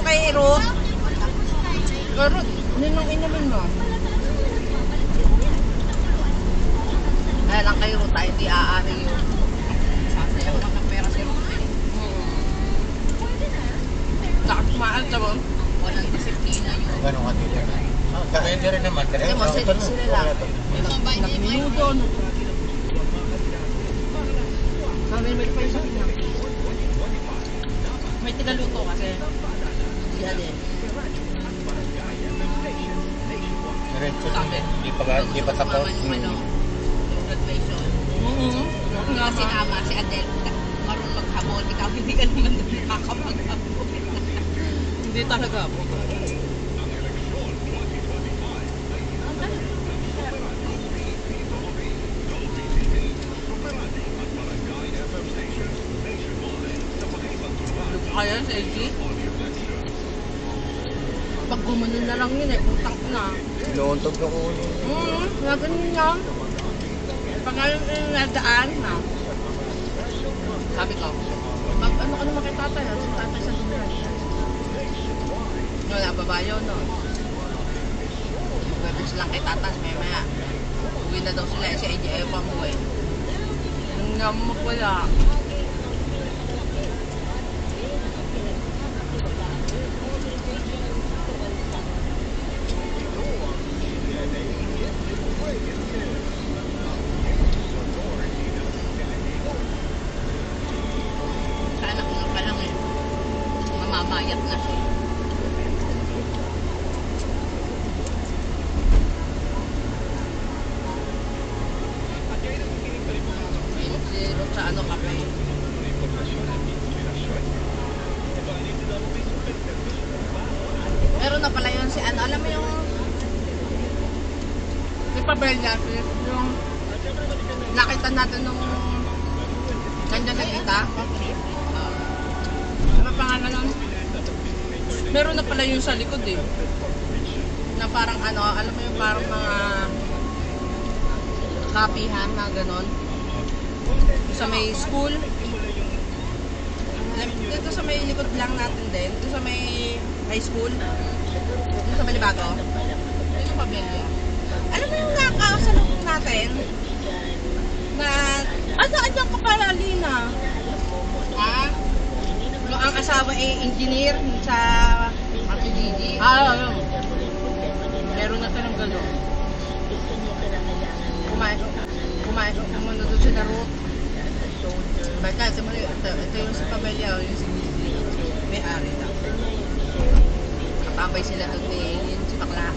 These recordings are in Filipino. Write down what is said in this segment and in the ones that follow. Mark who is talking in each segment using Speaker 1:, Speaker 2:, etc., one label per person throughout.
Speaker 1: kay Ruth. Ruth, ninong inumin mo. Kaya lang kay Ruth, tayo hindi aari yun. Sasayaw ka ng pera si Ruth eh. Nakakmaan sa mo. Walang disiplina yun.
Speaker 2: Ganun ka dito na. Pwede rin naman.
Speaker 1: Kasi mo, sila lang. Nagminudo. Sabi may pa isa niya. May tigaluto kasi. Si Ade.
Speaker 2: Diretso hindi pa tapos.
Speaker 1: Yung graduation. Kasi ama, si Adele, marunong maghabol. Ikaw hindi ka naman nakakapaghabol. Hindi talaga po. Kaya sa LG? Pag gumano na lang yun eh, putang na.
Speaker 2: Inuuntog na ulo.
Speaker 1: Ganun nga. Pag ngayon nadaan na. Sabi ko, ano ka naman kay tatay? Si tatay sa dumaan. Wala, babayo no. Magwebis lang kay tatas, maya. Uwi na daw sila, si AJ ayaw pa umuwi. Nung namak wala. Mamamayat na siya. Zero sa ano kape. Meron na pala yun si ano. Alam mo yung si Pabella, yung nakita natin nung kanya nakita. Ano pangalan nun? Meron na pala yung sa likod eh. Na parang ano, alam mo yung parang mga kapihan na ganon. Sa may school. Dito sa may likod lang natin din. Dito sa may high school. Dito sa Balibago. Dito sa Pabella. Alam mo yung nakasalubong natin? Na, andyan ka pala, Lina. Ha? Ang asawa ay engineer sa RTGG. Ayun. Meron na talang gano'n. Kumain. Kumunod doon sila Ruth. Baka, ito yung sa Pabella, yung si Gigi. May-ari lang. Kapabay sila doon yung si Bakla.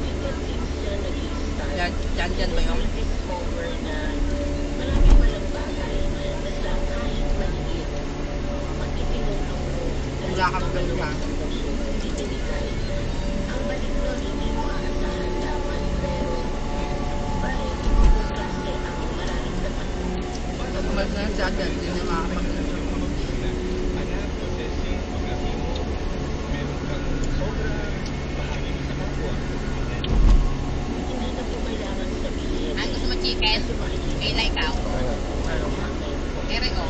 Speaker 1: Diyan ba yung? Wala kang ganda. Kumalas na si Adel, hindi na makakapagod. Ang gusto mo chicken? Kaya ikaw? Ere ko?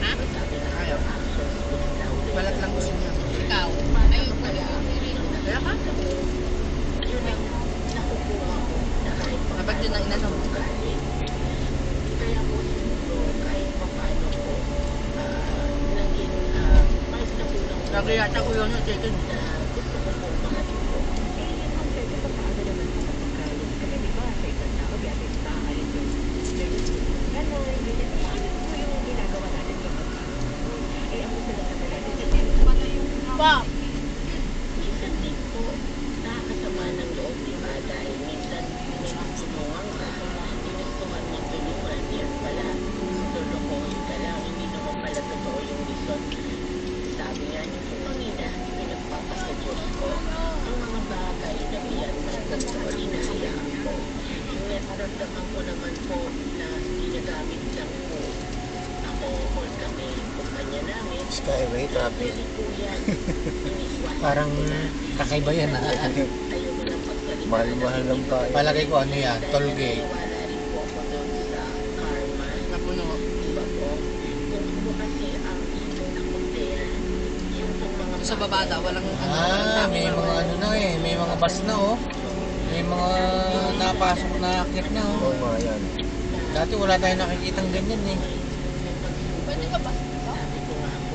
Speaker 1: Ha? Ayaw. Balat lang gusto niya. Ikaw? Ayaw ko ya. Kaya ka? Dapat yun ang inasam mo. Lagi yata ko yun yung chicken. Pop!
Speaker 3: Minsan din po, nakakasama ng loob ni Bada ay minsan pinagtulungan ka, pinustuhan mo tulungan, yan pala, lulukohin ka lang, hindi naman pala totoo yung reason. Sabi nga niyo po kanina, pinagpapasa Diyos ko, ang mga bagay na iyan na totoo, inahayaan ko. Yung nararamdaman ko naman po na ginagamit lang po ako or kami, kumpanya namin,
Speaker 2: Skyway traffic.
Speaker 3: pwede po yan.
Speaker 2: Parang kakaiba yan ha. Mahal-mahal lang tayo. Palagay ko ano yan, toll gate.
Speaker 3: Wala rin po ako doon sa karma.
Speaker 1: Napuno.
Speaker 3: Iba po. Kung po kasi ang nakunti, yung pong mga
Speaker 1: Sa baba daw, walang
Speaker 2: May mga ano na eh. May mga bus na oh. May mga napasok na akit na oh.
Speaker 4: Oo nga yan.
Speaker 2: Dati wala tayong nakikitang ganyan eh.
Speaker 1: Pwede ka ba?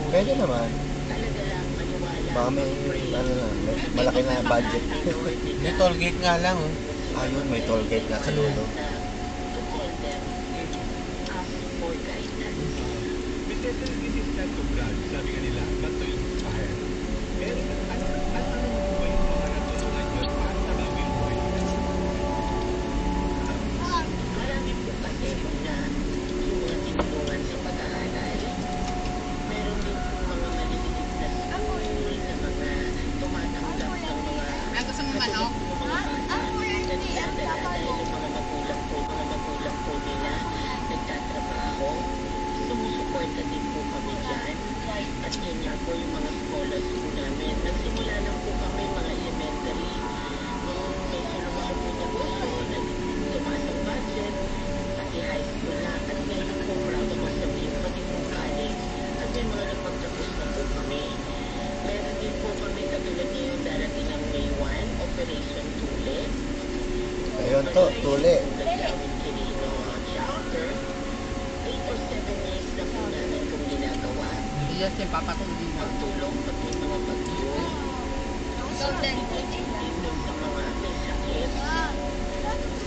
Speaker 4: Pwede naman. Baka may, ano na, may malaki na budget.
Speaker 2: May toll gate nga lang oh.
Speaker 4: Ayun, may toll gate nga sa dulo.
Speaker 5: Sabi nga nila, not to inspire. Pero ano po yung mga natulungan nyo para sa bagong buhay?
Speaker 3: Marami po kasi na yung mga tinulungan sa pag-aaral. Meron din po mga maliliit na school na mga tumatanggap ng mga
Speaker 1: Ang gusto mo manok?
Speaker 3: na niladala dahil yung mga magulang po nila nagtatrabaho. Sumusuporta din po kami dyan. At yun nga po yung mga scholars po namin. Nagsimula lang po kami mga elementary. Nung may lumaki po negosyo, tumaas ang budget, pati high school na. At ngayon po, proud ako sabihin, pati po college. At may mga nagpagtapos na po kami. Meron din po kami katulad ngayon darating ng May 1, Operation Tule.
Speaker 4: Ayun to, tuli.
Speaker 3: Nagawin Quirino chapter. 8 or 7 years na po namin itong ginagawa.
Speaker 1: Yes, yung papatuloy mo.
Speaker 3: Pagtulong pag may mga bagyo. Sa mga may sakit.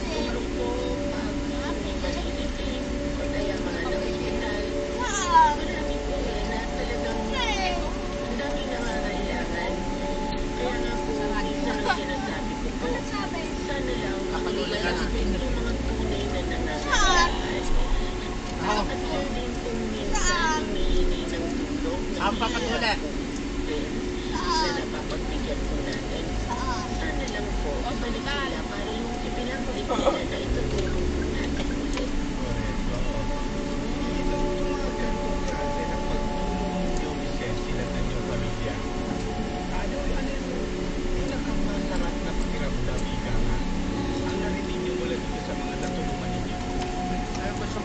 Speaker 3: Tulong po pag may malilitin. O kaya mga na-hospital. Marami po na talagang ang daming nangangailangan. Kaya nga po, isang sinasabi ko po, sana lang
Speaker 1: Papatuloy ka na.
Speaker 3: yung mga tunay na nangangailangan. At yun din kung minsan humihingi ng tulong.
Speaker 1: Ang papatuloy.
Speaker 3: Na napapagbigyan po natin. Sana lang po, ibalik sila para yung ipinabalik nila na itutulong po natin ulit.
Speaker 5: Magkano po klase ng pagtulong nyo, Miss Cecil, at ang inyong pamilya? Ano yung pinakamasarap na pakiramdam, ika nga, ang narinig nyo mula dito sa mga natulungan ninyo?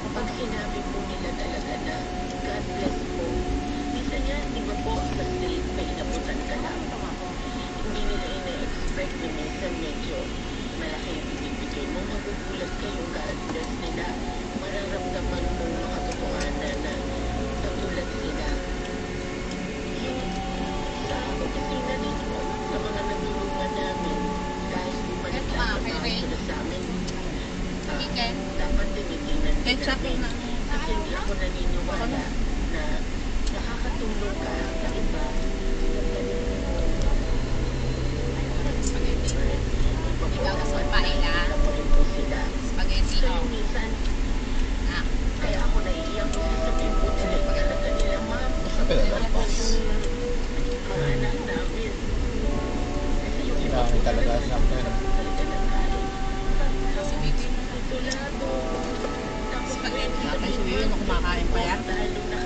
Speaker 3: Pag sinabi po nila talaga na God bless po, minsan yan, iba po, sa street, may inabutan ka lang. Hindi nila ina-expect na minsan medyo malaki yung binibigay mo, magugulat kayo, God bless nila. Mararamdaman mo ng katotohanan na katulad sila. Yung sa opisina ninyo, sa mga natulungan namin, kahit bumalik lang sa mga sila sa amin, dapat tinitingnan
Speaker 1: Kahit sa akin na.
Speaker 3: kasi hindi ako naniniwala na nakakatulong ka sa iba.
Speaker 1: Ikaw gusto mo paila?
Speaker 3: po sila.
Speaker 1: Spaghetti.
Speaker 3: So yung minsan, kaya ako naiiyak kasi sabihin po nila, talaga nila, ma'am,
Speaker 4: Pinalampas.
Speaker 3: mga anak namin. Kasi yung iba
Speaker 2: Dami talaga sa akin.
Speaker 3: talaga ng kain. Tulado. Tapos
Speaker 1: Spaghetti. Tatay si Wiwi, kumakain pa yan.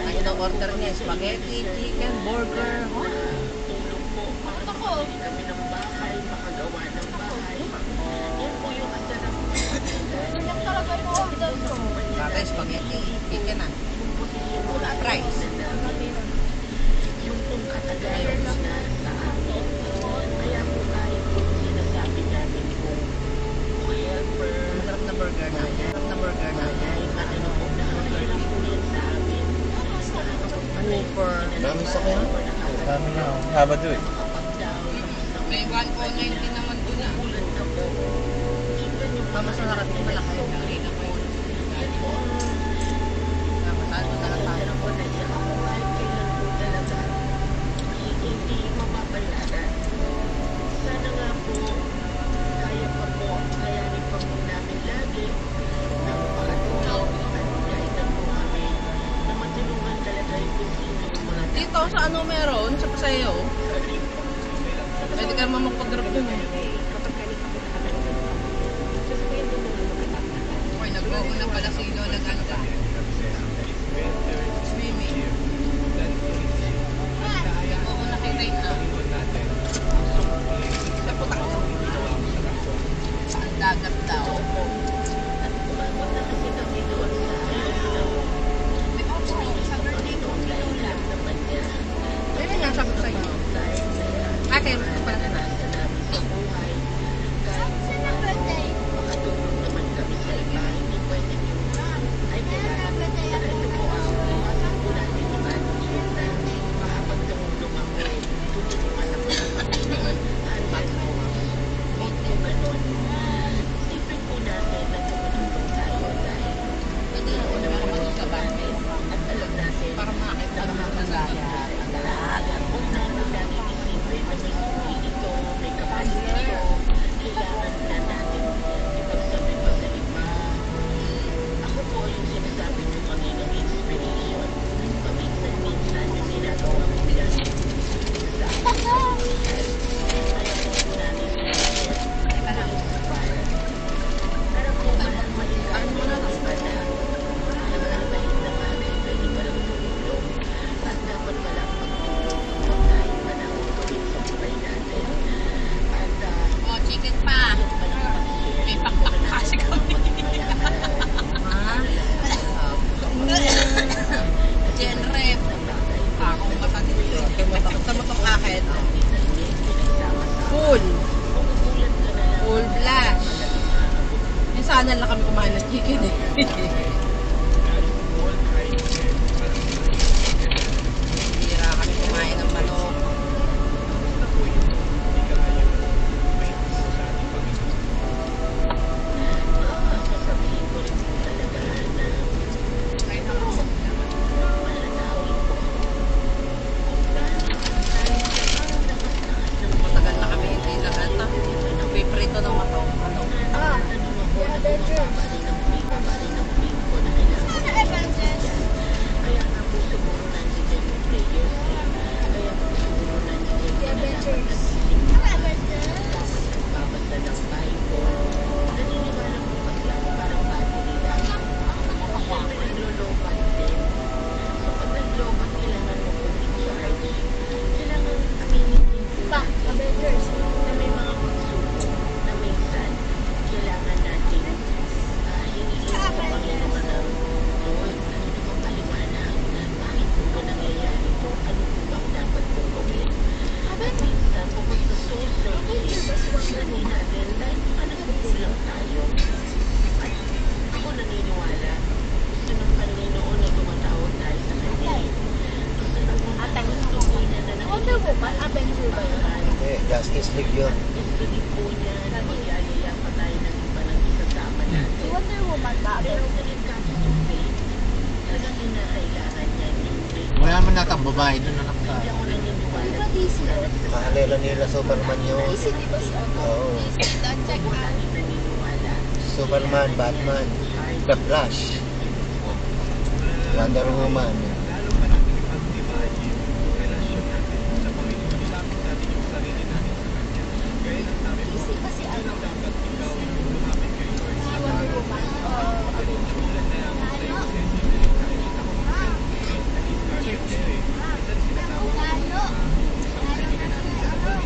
Speaker 1: Ayun ang order niya, spaghetti, chicken, burger.
Speaker 3: tulong po. Makakabili kami ng bahay, makagawa ng bahay. Yan po yung masarap.
Speaker 1: Tatay, spaghetti, chicken ah. Fries.
Speaker 3: Yung pong katagayan na sa amin. Kaya po kahit po sinasabi namin po helper,
Speaker 1: Masarap na burger na. Masarap na burger na.
Speaker 3: ano po, nakakailang po yan sa amin.
Speaker 1: Whopper.
Speaker 4: Daming sakyan.
Speaker 2: Dami na oh. Sabado eh.
Speaker 1: May 1.90 naman doon ah.
Speaker 3: Ulan na po.
Speaker 1: Mas masarap yung malaki. Saan mo talaga tayo?
Speaker 3: Pero po naiyak ako kahit kailan po talaga hindi mapapalaran. Sana nga po kaya pa po, kayanin pa po namin lagi na makatulong at guidean po kami na matulungan talaga yung kusino yung mga
Speaker 1: Dito sa ano meron? Sa Paseo. Pwede ka naman magpag-drop dun eh. Uy, nag-go na pala si Lola Ganda. Swimming. Oo, nakita na. Sa putak. Ang dagat daw.
Speaker 3: at umabot na kasi kami doon sa
Speaker 1: Sa birthday ko, si Lola.
Speaker 3: alam naman niya
Speaker 1: Kaya nga sabi ko sa'yo.
Speaker 3: dahil
Speaker 1: kumain ng chicken eh. Hira kami kumain ng manok.
Speaker 3: Sasabihin ko rin po talaga na
Speaker 1: Matagal na kami hindi nagata. Piprito ng manok. Manok.
Speaker 3: kaya nga po siguro nandiyan yung players kaya po siguro nandiyan yung dapat nagbabasa ng Bible naniniwala po kasi ako parang battery lang siyempre naglolobat din so pag naglobat kailangan mo po i-charge kailangan aminin din po natin na may mga pagsubok na minsan kailangan natin hingin sa Panginoon ng Lord, ano na bang paliwanag? Bakit po ba nangyayari ito? Ano po ba ang dapat pong gawin? At minsan, bukod sa soul searching, hindi natin dahil baka nagkukulang tayo. At ako naniniwala, gusto ng Panginoon na tumatawag tayo sa Kanya. Gusto ng gusto niya na nakikita
Speaker 4: Justice League yun.
Speaker 3: gusto din po niya na magyayaya pa tayo ng iba ng isasama natin. Pero when it comes to faith, talagang kinakailangan niya yung faith.
Speaker 2: Wala naman natang babae doon na
Speaker 3: Hindi
Speaker 2: nakita.
Speaker 3: ako naniniwala na
Speaker 4: Kahalela nila Superman yun. Oo.
Speaker 3: lagi naniniwala.
Speaker 4: Superman, Batman, The Flash, Wonder Woman.
Speaker 5: Lalo pa natin ipag-imagine yung relasyon natin sa Panginoon. Ilapit natin yung sarili natin sa Kanya. Gaya ng sabi mo, yun ang dapat ikaw yung lumapit kay Lord. At tulad na ako sa iyo, Ceci, nakikita ko minsan, na-discarded there eh. Minsan sinasama ko isang kaibigan natin sa labas.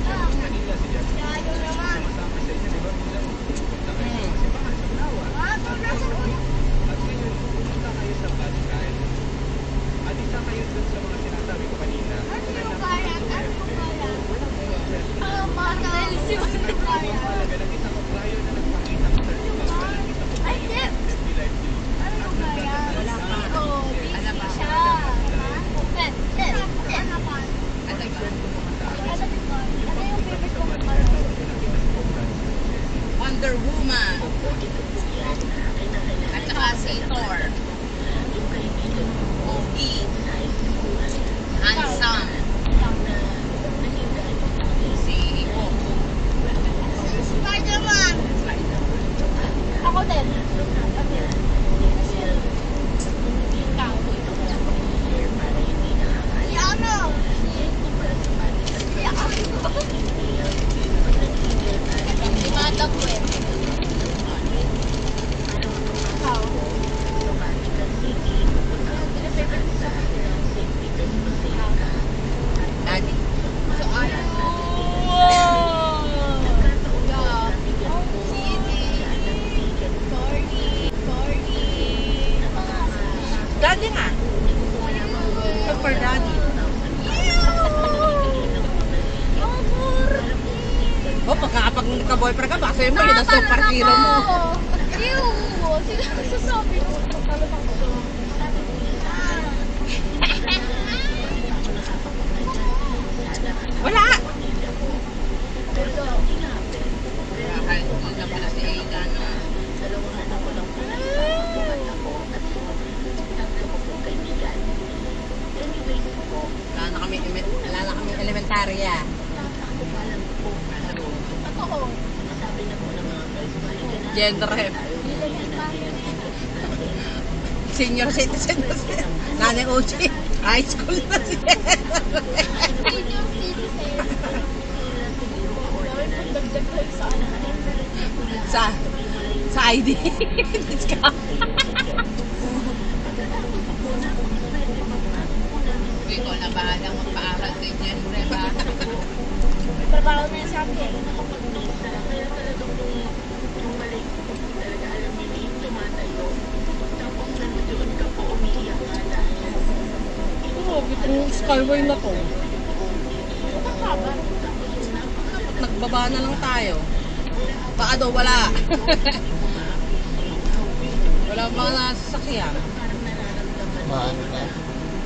Speaker 5: Sabi ko kanina si Jasmine, sumasama sa inyo, di ba? Minsan pupunta kayo sa simbahan, sa Blawa. At ngayon, pupunta kayo sa Pascal. At isa kayo dun sa mga sinasabi ko kanina. Na napaka-swerte. Ang isang supplier na nagpakita ko sa simbahan. Nakita ko pa yung Happy Life Day. At nagdadasal
Speaker 1: Wonder Woman. At saka si Thor.
Speaker 3: Yung kaibigan ko,
Speaker 1: Ogie.
Speaker 3: high school,
Speaker 1: Handsome.
Speaker 3: na nangyayari ko
Speaker 1: Si Coco.
Speaker 6: Ako din. Si Madam Web. Ikaw.
Speaker 1: Daddy. Daddy nga. Look for daddy. Oh, pagkakapag nagka-boyfriend ka, baka sa'yo mo, yun ang super hero mo.
Speaker 6: Ew! Sino nagsasabi ko? Pagkalabang ko.
Speaker 1: Wala! Kaya kahit hindi na pala si Aida, no? Wala na kami elementarya.
Speaker 6: Totoo.
Speaker 1: Gender rep. Senior citizen na siya. Nanay Ochi, high school na siya.
Speaker 6: Senior citizen. Pagdagdag kayo sa ano.
Speaker 1: Sa ID. Discount. Hindi ko na bahalang magpaaral din yan, diba?
Speaker 6: Trabaho na yan sa akin.
Speaker 1: Oo, itong skyway na to. Nagbaba na lang tayo. Baka daw wala. mga sasakyan.
Speaker 4: Maano na.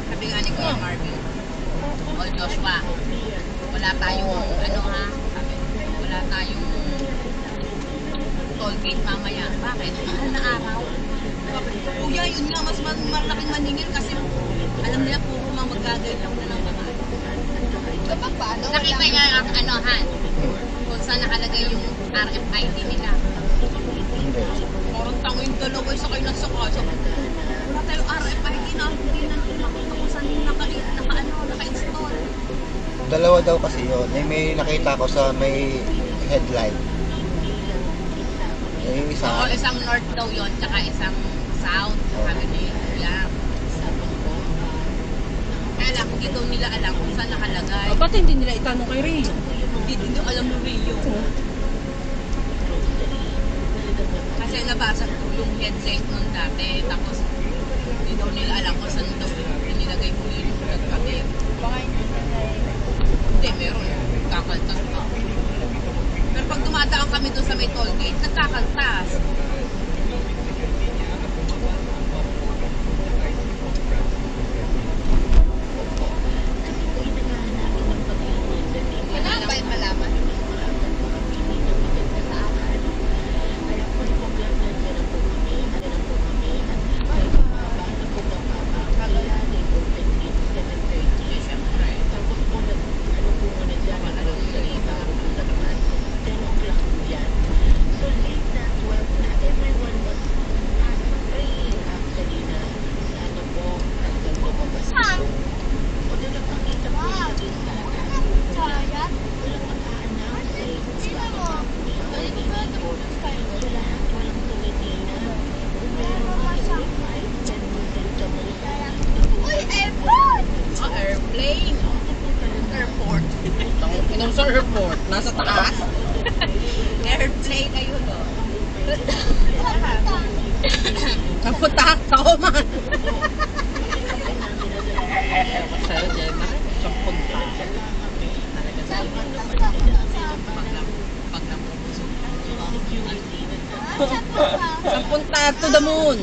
Speaker 1: Sabi nga ni Kuya Marvin, o Joshua, wala tayong, ano ha, sabi, wala tayong toll gate mamaya. Bakit? Mahal na araw. Sabi, Kuya, yun nga, mas malaking maningil kasi alam nila puro mga magagayang na ng mga. Kapag paano? Nakita niya ang ano, Han, kung saan nakalagay yung RFID nila.
Speaker 4: Hindi.
Speaker 1: Parang tango yung dalawa sa kayo ng sukasok. Wala tayong RFID na, hindi na nakita kung saan yung naka-install.
Speaker 4: Dalawa daw kasi yun. May nakita ko sa may headlight. Yung isa.
Speaker 1: Oo, isang north daw yun, tsaka isang south. Sabi ni Kuya. Kaya lang, hindi daw nila alam kung saan nakalagay.
Speaker 7: Ba't hindi nila itanong kay Rio?
Speaker 1: Hindi alam ni Rio. Kasi nabasa ko yung headlight nun dati, tapos hindi daw nila alam kung saan daw nilagay ko yun yung nagkabit. Hindi, meron. Kakaltas pa. Pero pag dumadaan kami doon sa may toll gate, nagkakaltas. Ano ba yung malaman? Airplane. Airport.
Speaker 7: Inong sa airport, nasa taas.
Speaker 1: Airplane ayun o.
Speaker 7: Kapunta ako man. Sa'yo, Gemma, kapunta. Kapunta to the moon.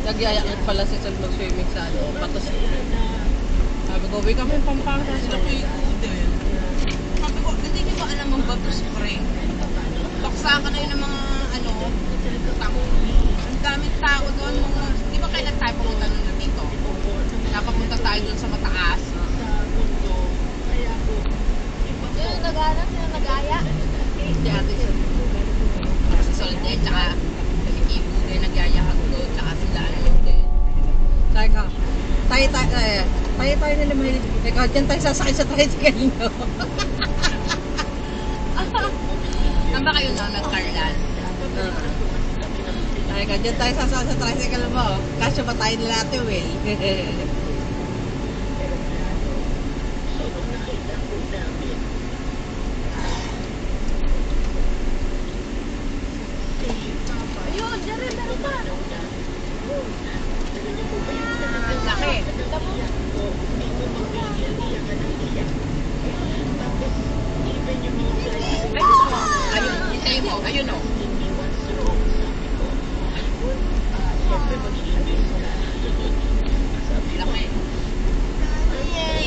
Speaker 7: Nagyayakit pala si Sal mag-swimming sa ano, patos. Sabi ko, uwi kami Pampanga.
Speaker 1: Sabi ko, hindi nyo ba alam ang Bato Spring? Baksakan na yun ng mga ano, tango. Ang daming tao doon. Di ba kailan tayo pumunta nun na dito? Napapunta tayo doon sa mataas.
Speaker 6: Yung nag-ano, yung nag-aya.
Speaker 1: Si Ate Sol. Si Solde, tsaka si Ibu din nagyayahag doon, tsaka sila ano din.
Speaker 7: Sabi ko, tayo nila mahilig. Ikaw, dyan tayo sasakay sa tricycle nyo.
Speaker 1: Saan ba kayo na nag-Carlan?
Speaker 7: Sabi ko, dyan tayo sasakay sa tricycle mo. Kasya pa tayo nila Ate Will.
Speaker 6: Ayun, Jerry, meron pa.
Speaker 1: Ang laki. Ayun, hintayin mo. Ayun o. Laki.
Speaker 6: Yay!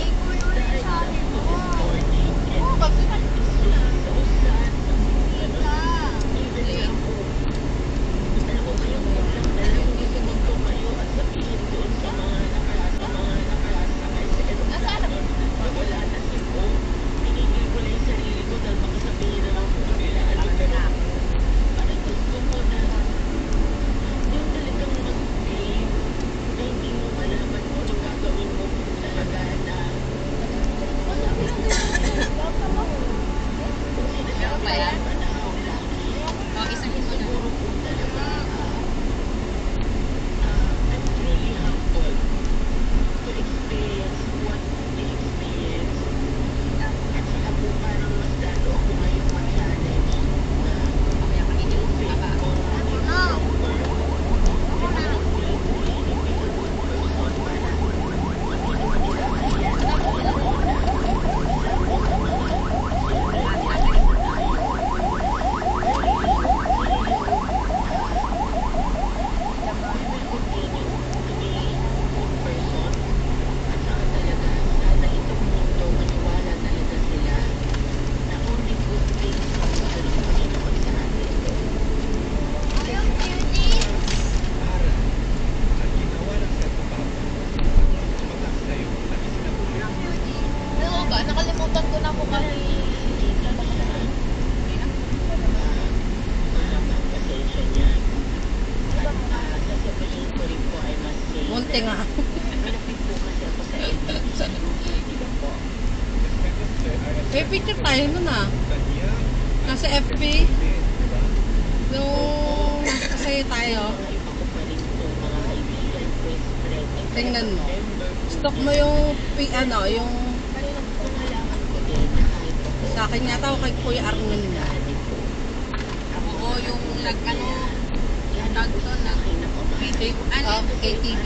Speaker 6: Sabi mo. Oh, bakit?
Speaker 3: Pasensya niya. Sasabihin ko rin po ay mas safe.
Speaker 7: Munti nga.
Speaker 3: Malapit po kasi ako sa LDC. Di ba po?
Speaker 7: May picture tayo nun ah. Nasa FB. Nung nakasaya tayo.
Speaker 3: Ako pa rin po mga kaibigan, best friend.
Speaker 7: Tingnan mo. Stock mo yung yung
Speaker 3: Ko din na kahit ako
Speaker 7: sa akin nga tao kay Kuya Arnon na.
Speaker 1: Oo, yung tag to na KTV.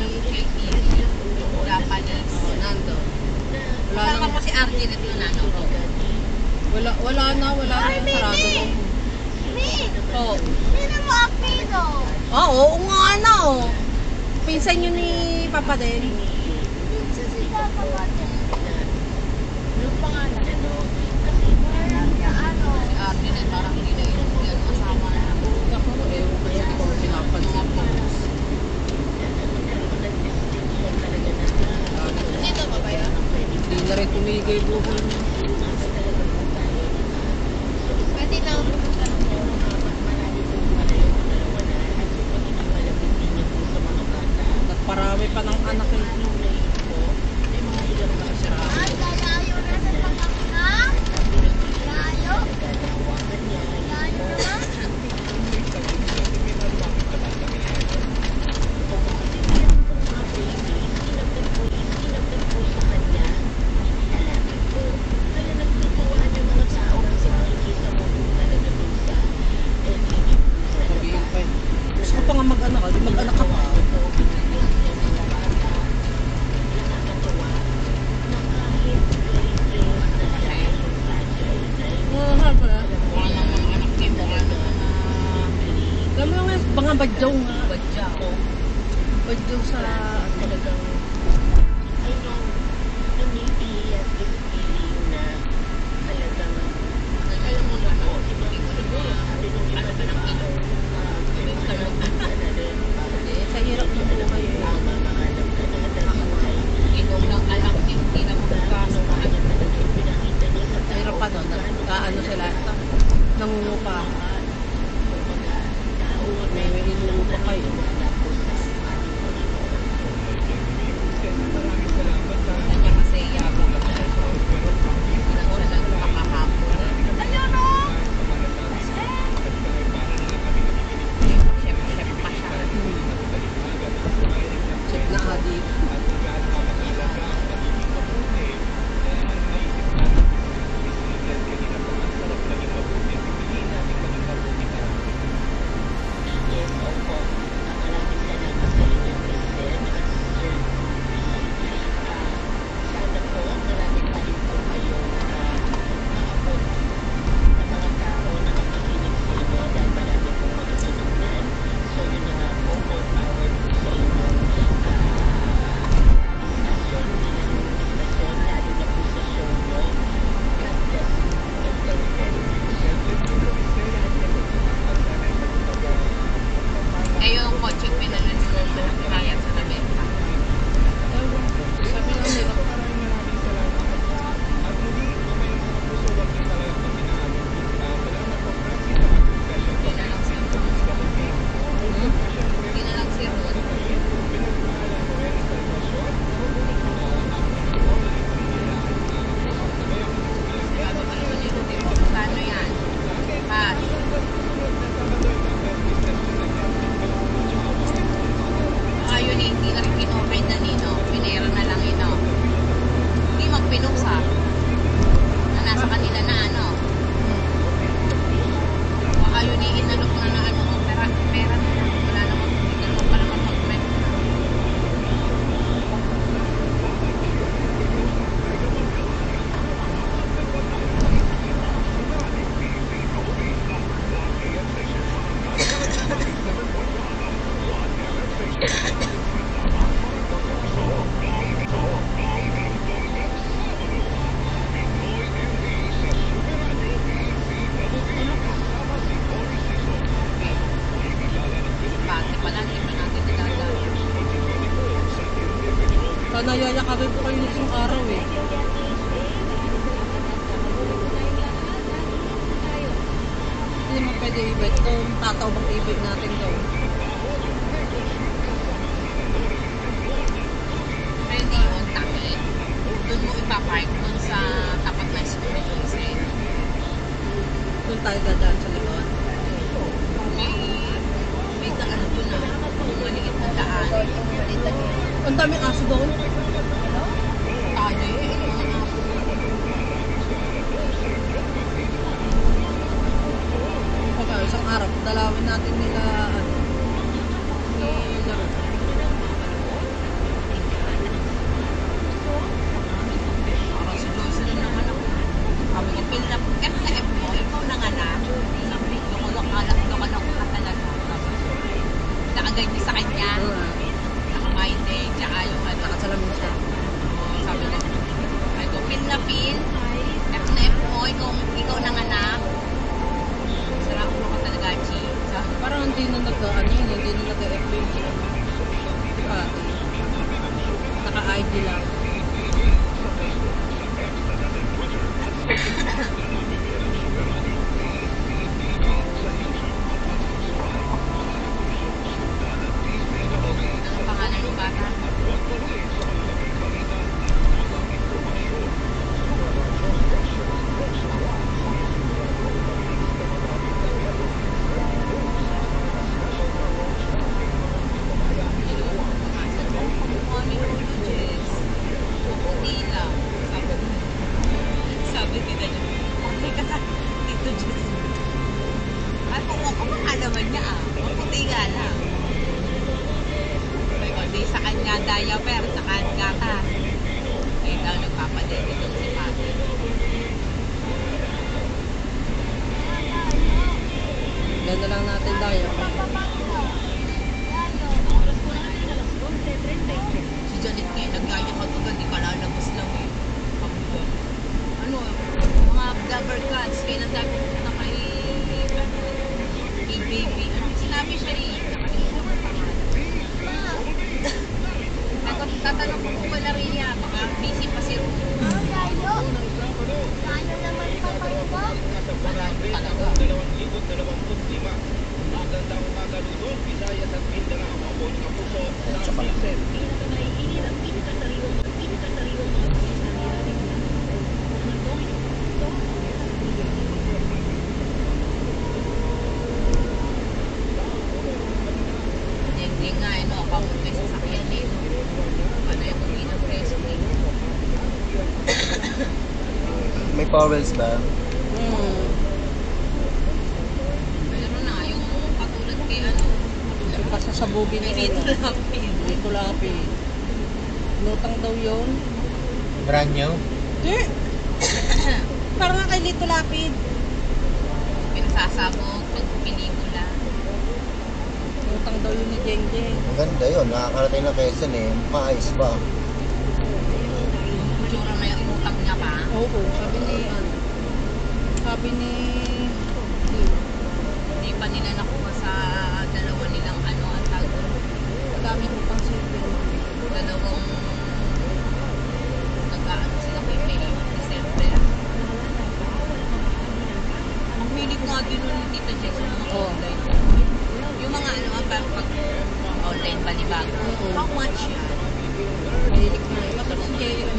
Speaker 1: Japanese.
Speaker 7: Oh, nando. Wala
Speaker 1: Kasama
Speaker 7: na.
Speaker 1: ko si RJ nito na ano.
Speaker 7: Wala na yung sarado mo. Oh.
Speaker 6: Sino mo apido?
Speaker 7: Oo nga na oh. Pinsan yun ni Papa din.
Speaker 6: Pinsa si Papa Pate.
Speaker 1: Yung pangalan.
Speaker 6: Parang na ano.
Speaker 1: Si RJ na parang hindi na yung kasama na.
Speaker 7: Ako, ewan ko kasi kung pinapansin ko.
Speaker 1: Dito ba ba yun?
Speaker 7: Hindi na rin tumigay buhol niya.
Speaker 6: Pati na
Speaker 7: Nagparami pa ng anak eh.
Speaker 6: ay lalayo na sa pangangina. Layo. Layo naman.
Speaker 7: Sabihin pa eh. Gusto ko pa nga mag-anak ka. Di mag-anak ka pa. Mahal pala.
Speaker 1: Mukha ng mga anak niya. Mukha ng mga
Speaker 7: Alam mo nga, mga badyaw nga.
Speaker 1: badya.
Speaker 7: Badyaw sa talagang
Speaker 1: Alam mo na po, hindi ko siguro. Ano ba ng ino?
Speaker 7: sa hirap ng buhay eh.
Speaker 1: Inom ng anak niya, hindi na magkasok.
Speaker 7: Sa hirap pa nun. Ano sila? Nangungupa. May inuupa kayo.
Speaker 1: Kanya kasi yabang. Pinagula lang kakahapon.
Speaker 6: Ayun o.
Speaker 1: Chef pa siya.
Speaker 7: Check na ka di.
Speaker 1: Eh yung kotse pinalit ko bayad sa nabenta.
Speaker 7: Sabi lang nila.
Speaker 1: Hindi na lang si Ron. Hindi na lang si Ron. Bago pa naman yun. Paano yan? Pass. Ayun eh, hindi na rin kinopay na nino. Pinera na lang ino. Hindi magpinuksa. Na nasa kanila na ano. Ayun eh, inalok na ano. Pera na lang. Wala naman. Hindi naman pa naman mag-rent. Pati pala, hindi pa natin nagagawin.
Speaker 7: Sana yayakabin po kayo nitong araw eh. hindi naman pwede i-bike doon. Tataw bang i-bike natin doon?
Speaker 1: Pwede yun, tapi. Doon mo ipapark doon sa tapat na school ni Jose.
Speaker 7: Doon tayo dadaan sa likod.
Speaker 1: May daan doon na. Yung maliit na daan.
Speaker 7: Ang daming aso doon.
Speaker 1: Tayo eh. Mga aso.
Speaker 7: Pagka isang araw, dalawin natin nila nila.
Speaker 1: Parang si Jose na naman ako. Sabi ko, fill na F mo. Ikaw na nga na. Sabi ko, loko ka talaga. Nakagay niya sa kanya. Nakamaite. Tsaka yung ano.
Speaker 7: Nakasalamin siya.
Speaker 1: Sabi ko, pin na pin. F na F mo. Ikaw na nga na. Sarap mo ka talaga, Chi.
Speaker 7: Parang hindi na hindi na nag-FB yung naka-ID lang.
Speaker 1: Ang pangalan ng bata. Sabi nila niya, okay ka na, Tito Jess. At kung naman niya maputi nga lang. May kundi sa kanya diaper, sa kanya gata. Kaya daw nagpapadede daw si Pati.
Speaker 7: Ganda lang natin tayo.
Speaker 1: Si Janet ngayon, nagyaya ka ito, hindi ka lalabas lang eh. Ano, mga blubber cats, kaya nang dami pupunta kay baby. Ano, sinabi siya eh, nakalimutan mo pangalan. Tatanong ko kung wala rin niya, baka busy pa si Ruth. Talaga.
Speaker 5: 2025. Magandang umaga Luzon, Visayas at Mindanao. Ako ni Kapuso, Sam Vincent.
Speaker 1: Hindi nga, ano, pamunti sa sakyan din. Ano yung kumina preso din.
Speaker 4: May powers ba?
Speaker 1: Pero na, yung katulad kay ano,
Speaker 7: Pasasabugin
Speaker 1: may
Speaker 7: niya.
Speaker 1: dito lapin.
Speaker 7: Dito lapid. Lutang daw yun.
Speaker 2: Brand new.
Speaker 7: Parang nga kay Lito Lapid.
Speaker 1: Pinasasabog, pag pinikula.
Speaker 7: Lutang daw yun ni Jeng Jeng.
Speaker 4: Maganda yun. Nakakarating na Quezon eh. Maayos ba?
Speaker 1: Tsura na yung utang niya pa.
Speaker 7: Oo, sabi ni sabi ni
Speaker 1: Hindi pa nila nakuha sa dalawa nilang ano ang tago.
Speaker 7: daming utang sa
Speaker 1: Dalawang nag-aano sila kay May December. Ang hilig nga din nun ni Tita Jess sa mga
Speaker 7: Oo.
Speaker 1: online. Yung mga ano, pag online panibago.
Speaker 7: Oo.
Speaker 1: How much yan?
Speaker 7: mahilig na. Matapos si Jeng.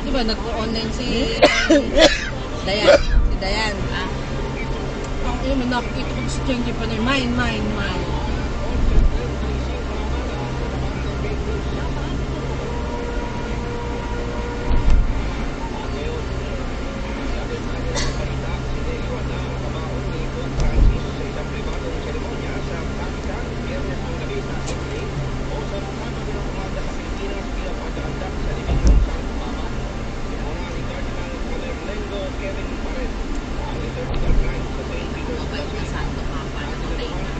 Speaker 7: Di ba nag-online si Dayan? Si Dayan.
Speaker 1: Ah,
Speaker 7: Ang yun, may nakikita ko si Jeng Jeng pa na mine.
Speaker 1: mabait na santo papa na matay na.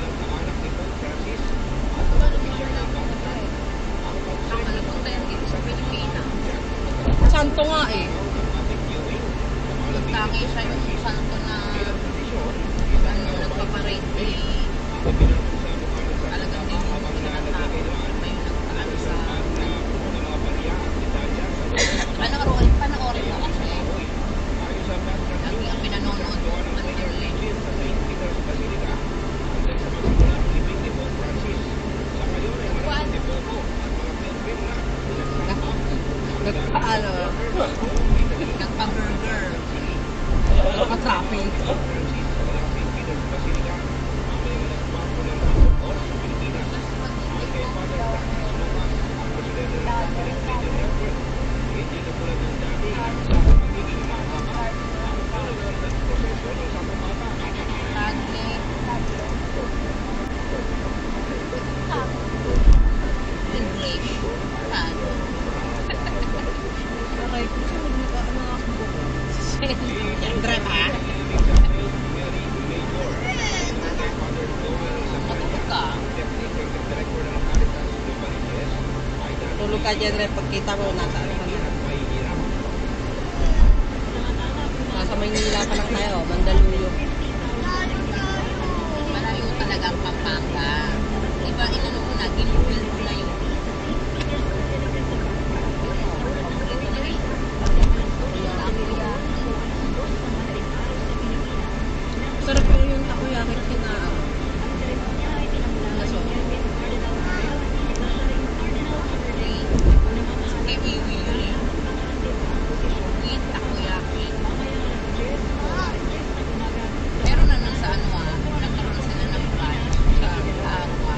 Speaker 1: Ang malabot tayo dito sa Pilipinas.
Speaker 7: Santo nga eh.
Speaker 1: Tangi siya yung santo na ano, nagpaparate eh. Talagang dinubukin ng tao. May nagtaano sa ano, karoon
Speaker 7: Tulog ka dyan rin, pagkita mo, nasa ano ka na. Nasa Maynila pa lang tayo, Mandaluyong.
Speaker 3: Malayo talaga ang Pampanga. Diba, inano mo na, ginugil mo na yun.
Speaker 7: Sarap yung takoyaki kina. Kaso,
Speaker 3: Kay Wiwi yun eh. With takoyaki. Meron na nun sa ano nagkaroon sila ng brand sa Agua.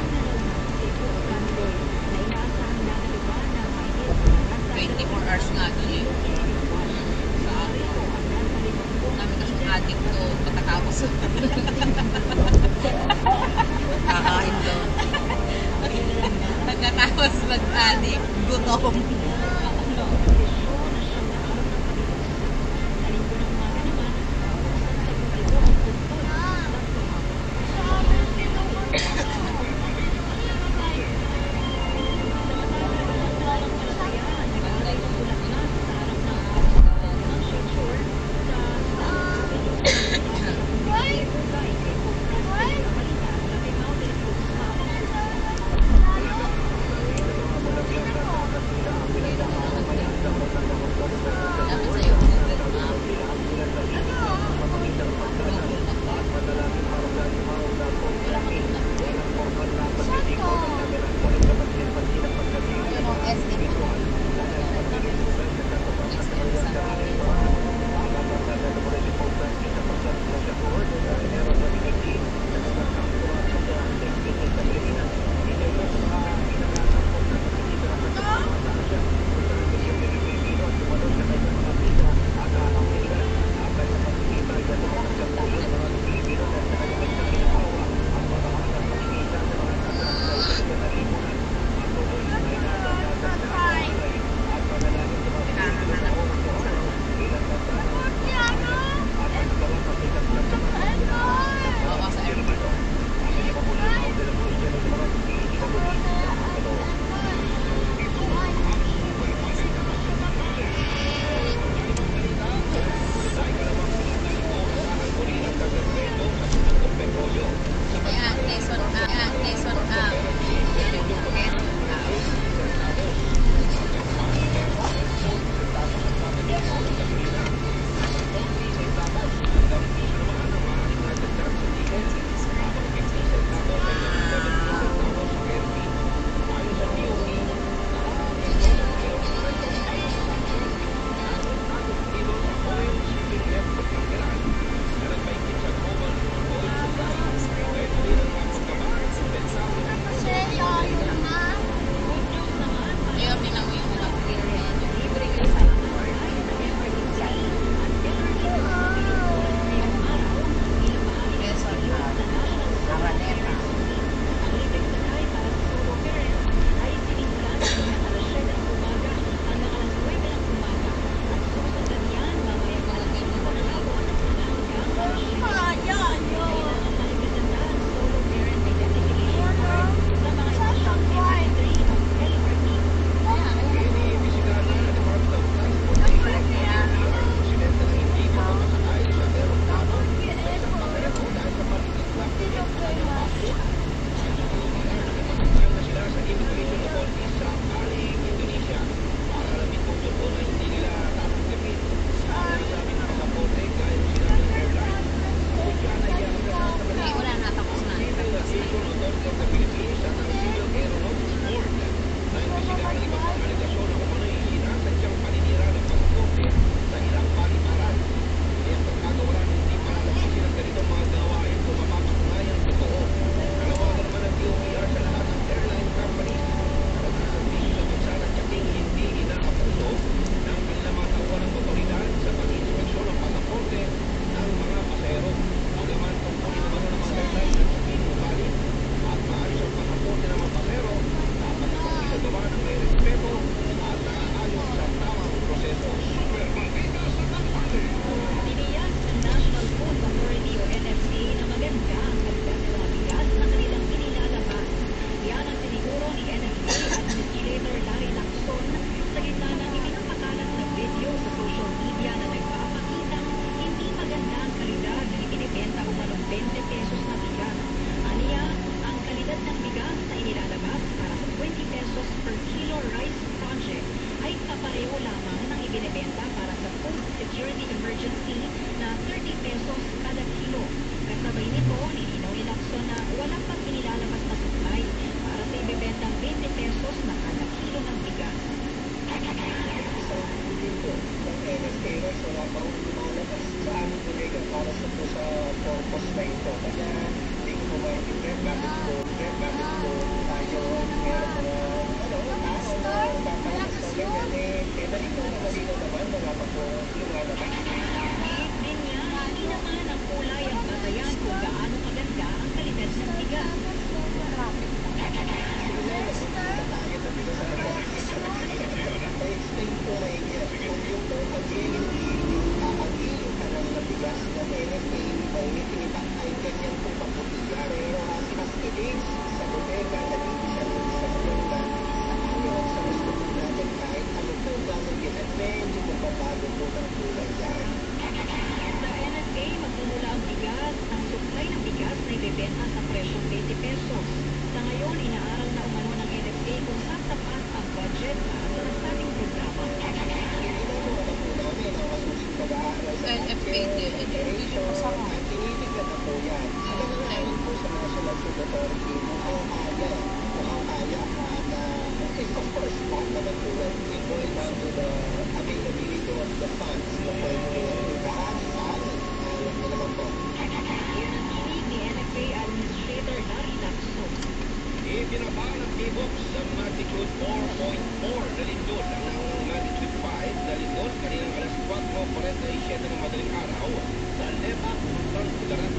Speaker 5: Ibinaba ng T-Box sa magnitude 4.4 na lindol ang magnitude 5 na lindol kaninang alas 4:47 ng madaling araw sa Lebak, Bulacan, Gujarat.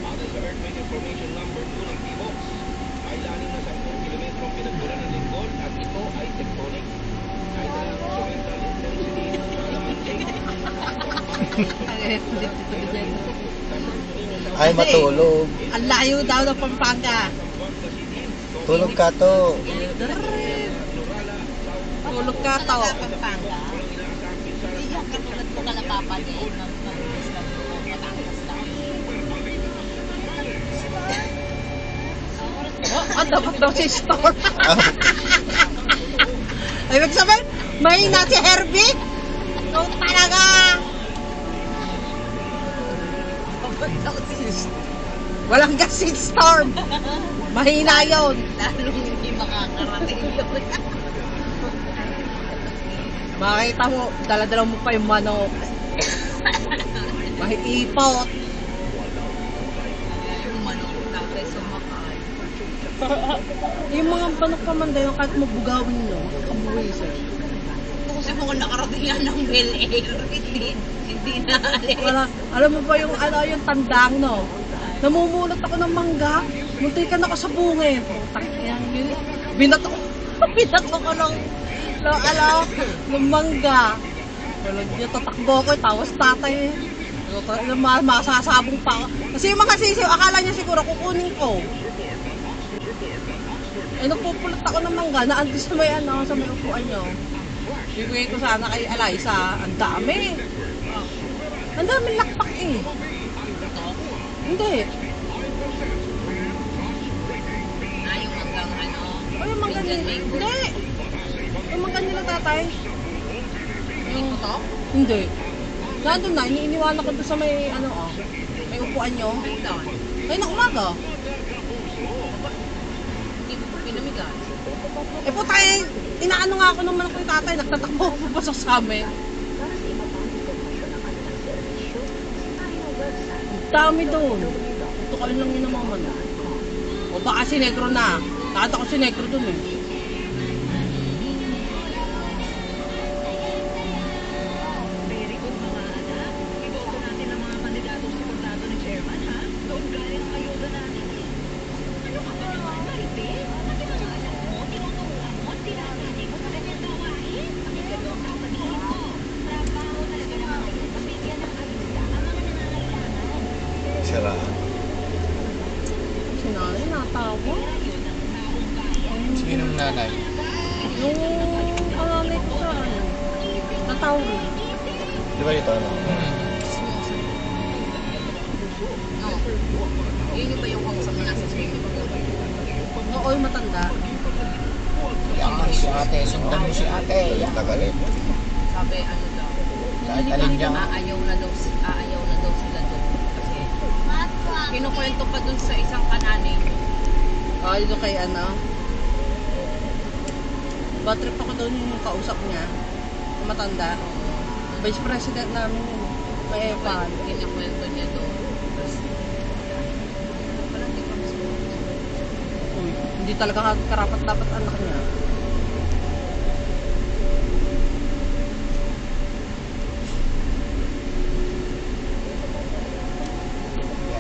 Speaker 5: Ayon sa earthquake information number 2 ng T-Box, may lalim na 10 kilometro ang pinagmulan ng lindol at ito ay tectonic. Kahit na instrumental intensity sa alamanting.
Speaker 4: Ay, matulog.
Speaker 7: Ang layo daw ng Pampanga.
Speaker 4: Tulog ka to.
Speaker 7: Tulog ka to.
Speaker 6: Pampanga. Hindi yung katulad ko ka napapanin ng Islam ko, Batangas lang.
Speaker 7: Oh, dapat daw si Storm. Ay, ibig sabihin, mahina si Herbie. No, talaga. Walang gas si Storm. Mahina yun.
Speaker 6: Lalong hindi makakarating yun.
Speaker 7: Makita mo, dala-dala mo pa yung manok. Mahiipot.
Speaker 6: Yung manok tatay sumakay.
Speaker 7: Yung mga manok pa man dayo, kahit mabugawin no, kabuwisan.
Speaker 6: Kasi kung nakarating yan ng Bel Air, hindi na alis.
Speaker 7: Alam mo ba yung yung tandang no? Namumulot ako ng mangga. Muntikan ako sa bungin. Putang yan yun. Binato ko ng mangga. Walang niya tatakbo ko, tawas tatay. Masasabong pa ako. Kasi yung mga sisiw, akala niya siguro kukunin ko. Ay, nagpupulot ako ng mangga na andis sa may sa may upuan nyo. Bibigay ko sana kay Eliza. Ang dami. Ang dami lakpak eh. Hindi.
Speaker 6: Yung hanggang ano.
Speaker 7: O yung mangga nila. Hindi. Yung mangga nila tatay.
Speaker 6: Yung to?
Speaker 7: Hindi. Nandun na, iniiwanan ko doon sa may may upuan nyo. Ay, na umaga.
Speaker 6: Hindi ko pinamigas.
Speaker 7: Eh po tayo, inaano nga ako ng manok ni tatay, nagtatakbo ako papasok sa amin. Ang dami doon. Ito kayo lang yun ng mga manok. O baka si Negro na. Nakata ko si Negro doon eh.
Speaker 3: Very good mga anak. Iboto natin ang mga kandidatong suportado ni Chairman, ha? Doon galing ang ayuda natin. Ano ka ba naman, Maribel? Pati mga anak mo, tinuturuan mo, tinatali mo sa kanyang gawain. Ang ganda ang sasabihin ko. Trabaho talaga naman kayo. Pabigyan ng ayuda ang mga nangangailangan.
Speaker 4: Sira.
Speaker 7: Si nanay natawa.
Speaker 2: Sinong nanay?
Speaker 7: Yung nanay ko sa natawa rin.
Speaker 4: Di ba ito ano?
Speaker 6: Yun yung ba yung kausap na nasa swimming pool?
Speaker 7: Oo, yung matanda.
Speaker 2: Yan, si ate. Sundan mo si ate. Yan.
Speaker 4: Tagalit.
Speaker 6: Sabi ano daw,
Speaker 2: Kahit alin niya.
Speaker 6: aayaw na daw sila doon. Kasi kinukwento pa doon sa isang kananing.
Speaker 7: Yung kay bad trip ako doon yung kausap niya. Yung matanda. Vice President namin yun. May EPAN.
Speaker 6: Kinakwento niya doon. Tapos, parang di pa mas
Speaker 7: Uy, hindi talaga karapat dapat anak niya.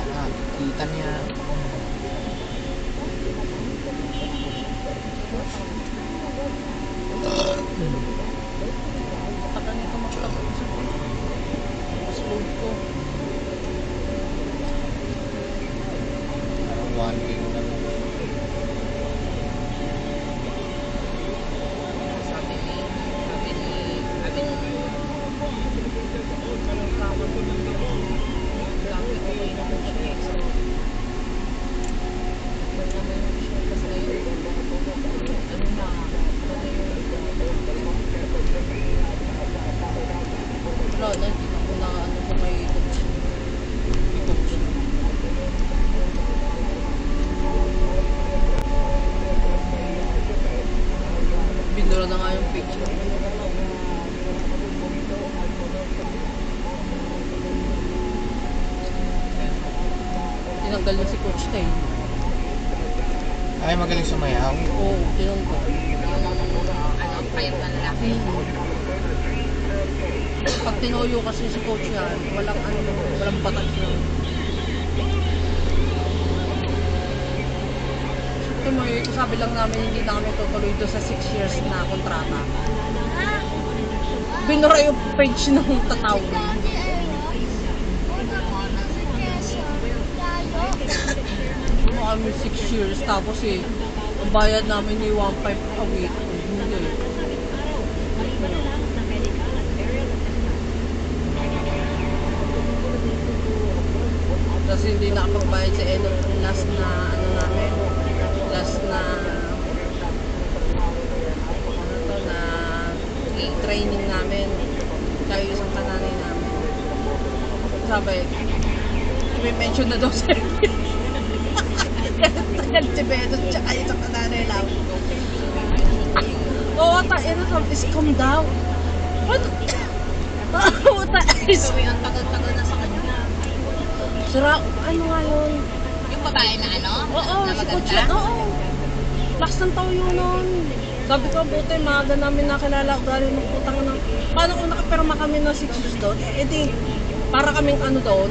Speaker 2: Yan, kita niya.
Speaker 7: Taka nito magpapasok. Mas load ko.
Speaker 2: Parang 1 week na.
Speaker 6: sabi ni
Speaker 7: Wala na, hindi na ako na sa may coach. Binura na nga yung picture. Tinanggal na si Coach Tay.
Speaker 2: Ay, magaling sumayaw.
Speaker 7: Oo, yun ko.
Speaker 6: Ano, payat na lalaki.
Speaker 7: Pag tinuyo kasi si coach yan, walang batas yun. Tumuyo, sabi lang namin hindi na kami tutuloy doon sa 6 years na kontrata. Binura yung page ng Tatawi. Ano kami 6 years, tapos ang bayad namin ni 1.5 a week. Hindi. Tapos hindi nakapagbayad sa Edo ng last na training namin. Kaya isang kananay namin. Sabi, i-mention na daw sa tagal si Bedos tsaka isang kananay lang. Oo, tayo sabi, scam daw. What? Oo, tayo.
Speaker 6: So, ang tagal-tagal na sa kanya.
Speaker 7: Sira, ano nga yun?
Speaker 6: Yung babae na ano?
Speaker 7: Oo,
Speaker 6: na
Speaker 7: si Coach
Speaker 6: maganda?
Speaker 7: yan. Oo. Last ng taon yun nun. Sabi ko, buti, maaga namin nakilala ugali ng putang na. Paano kung nakapirma kami ng 6 years doon? Eh di, para kaming ano doon.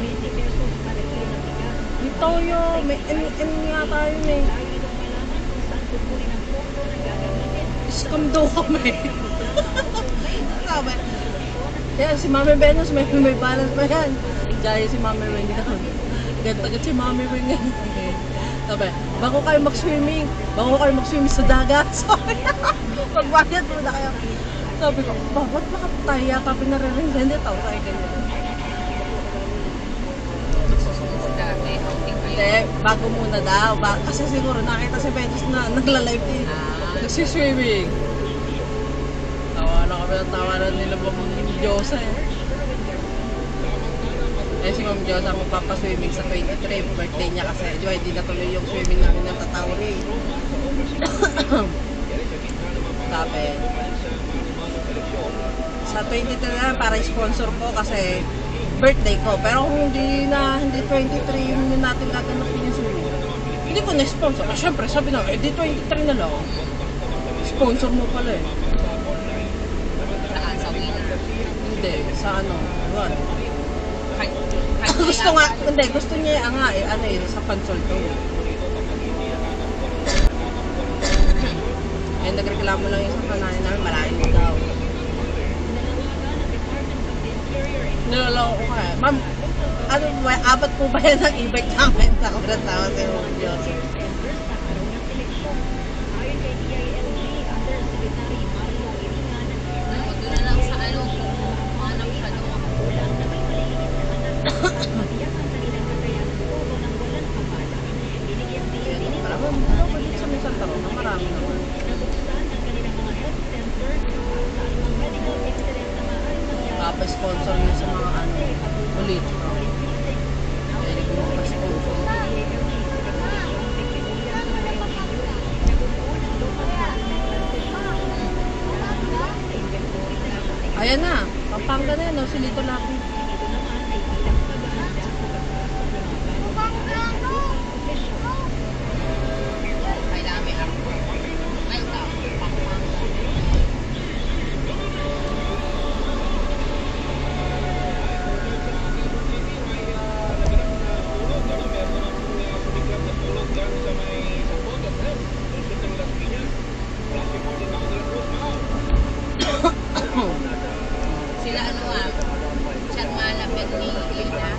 Speaker 7: Di Toyo, may M nga tayo eh. Scam daw kami. Sabi, kaya si Mami Venus, may balance pa yan. Jaya si Mami Wendy doon. Ganto si Mami Wendy. Sabi, bago kayo mag-swimming sa dagat. Sabi, pagbayad mo na kayo. Sabi ko, bakit tayo yata pinarinig? Hindi, tao tayo ganyan.
Speaker 6: Dati, outing kayo.
Speaker 7: Hindi, bago muna daw. Kasi siguro nakita si Venus na nagla-live eh. Nagsiswimming. Tawa na kami ng tawanan nila Ma'am Diyosa eh. Eh si Ma'am Diyosa ang magpapaswimming sa 23, birthday niya kasi. Di ba, hindi natuloy yung swimming namin ng Tatawi. Sabi, sa 23 na para sponsor ko kasi birthday ko. Pero kung hindi 23 yung natin gaganapin yung swimming, hindi ko na-sponsor. Siyempre, sabi na, di 23 na lang. Sponsor mo pala eh.
Speaker 6: Saan? Sa Wina?
Speaker 7: Hindi, sa ano, what?
Speaker 6: Gusto nga.
Speaker 7: Gusto niya nga sa pansol to. Eh, nagreklamo lang yung sa kananin namin, malayo daw. Niloloko ko nga eh. Ma'am, ano ba, apat po ba yan ang e-bike namin? Ako na tawa sa Ma'am Diyos.
Speaker 6: Doon na lang sa ano, manang siya doon.
Speaker 7: Alam mo, ano ba dito sa may Santa Rosa? Marami naman. Papa-sponsor yun sa mga ano, ulit. Pwede ko pa-sponsor. Ayan na, Pampanga na yan, si Lito Lapi.
Speaker 6: Kailangan may ako. Ay, tao. Sila ano Sharmana Benny Ina.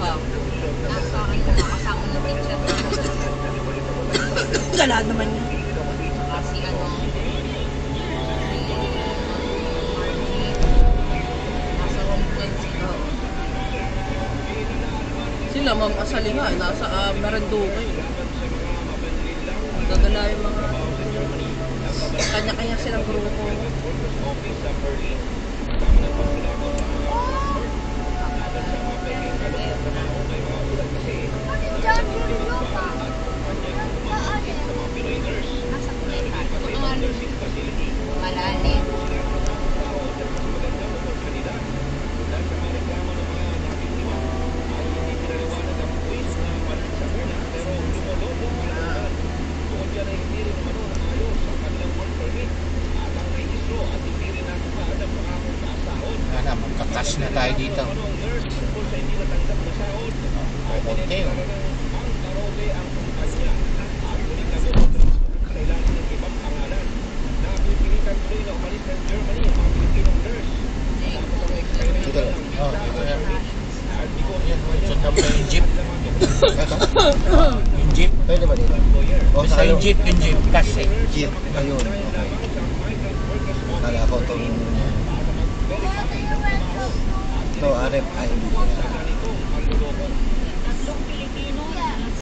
Speaker 7: Oh.
Speaker 6: Nasa akin yung nakasama ng teacher.
Speaker 7: Gala naman yun.
Speaker 6: Si ano, si Margie. Nasa home friends ko.
Speaker 7: Sila, Ma'am Asali nga, nasa Marinduque. Dadala yung mga kanya-kanya silang grupo.
Speaker 6: Nasa kulay pa. Malalim.
Speaker 2: Yung jeep.
Speaker 4: Pwede ba dito? O
Speaker 2: Basta yung jeep, kasi.
Speaker 4: Jeep. Ayun. Okay. Kala ko itong... Ito, RFID.